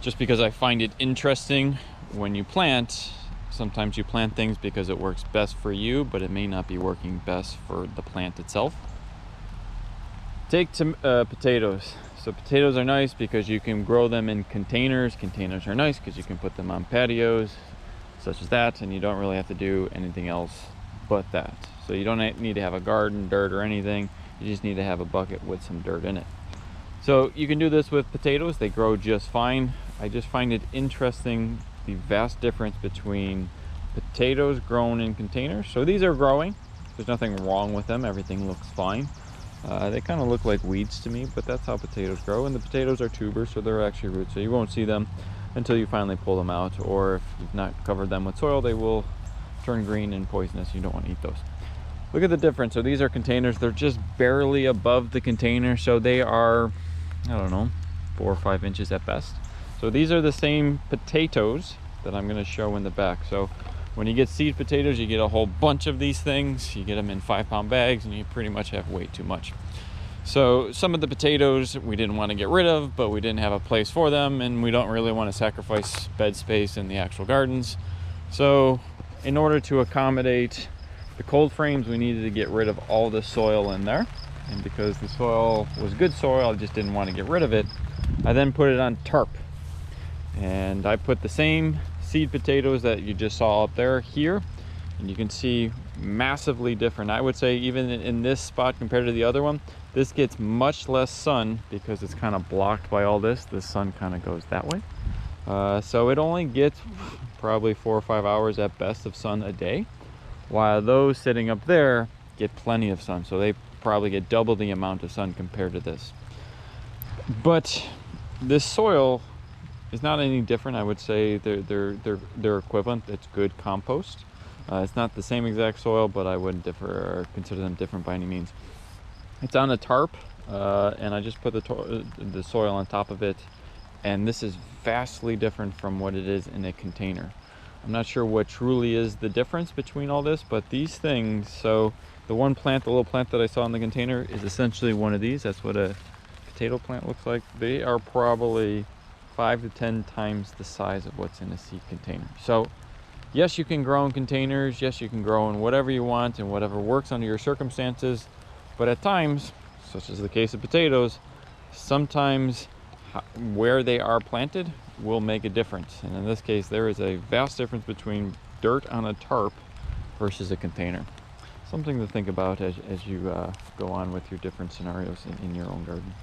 just because I find it interesting when you plant. Sometimes you plant things because it works best for you, but it may not be working best for the plant itself. Take potatoes. So potatoes are nice because you can grow them in containers. Containers are nice because you can put them on patios, such as that, and you don't really have to do anything else but that. So you don't need to have a garden, dirt, or anything. You just need to have a bucket with some dirt in it. So you can do this with potatoes. They grow just fine. I just find it interesting, the vast difference between potatoes grown in containers. So these are growing. There's nothing wrong with them. Everything looks fine. They kind of look like weeds to me, but that's how potatoes grow. And the potatoes are tubers, so they're actually roots. So you won't see them until you finally pull them out, or if you've not covered them with soil, they will turn green and poisonous. You don't want to eat those. Look at the difference. So these are containers. They're just barely above the container, so they are, I don't know, 4 or 5 inches at best. So these are the same potatoes that I'm going to show in the back. So when you get seed potatoes, you get a whole bunch of these things. You get them in 5-pound bags, and you pretty much have way too much. So some of the potatoes we didn't want to get rid of, but we didn't have a place for them, and we don't really want to sacrifice bed space in the actual gardens. So in order to accommodate the cold frames, we needed to get rid of all the soil in there. And because the soil was good soil, I just didn't want to get rid of it. I then put it on tarp. And I put the same seed potatoes that you just saw up there here. And you can see massively different. I would say even in this spot compared to the other one, this gets much less sun because it's kind of blocked by all this. The sun kind of goes that way. So it only gets probably 4 or 5 hours at best of sun a day, while those sitting up there get plenty of sun. So they probably get double the amount of sun compared to this. But this soil is not any different. I would say they're equivalent. It's good compost. It's not the same exact soil, but I wouldn't consider them different by any means. It's on a tarp, and I just put the soil on top of it, and this is vastly different from what it is in a container. I'm not sure what truly is the difference between all this, but these things, so the one plant, the little plant that I saw in the container is essentially one of these. That's what a potato plant looks like. They are probably 5 to 10 times the size of what's in a seed container. So yes, you can grow in containers. Yes, you can grow in whatever you want and whatever works under your circumstances. But at times, such as the case of potatoes, sometimes where they are planted will make a difference. And in this case, there is a vast difference between dirt on a tarp versus a container. Something to think about as you go on with your different scenarios in your own garden.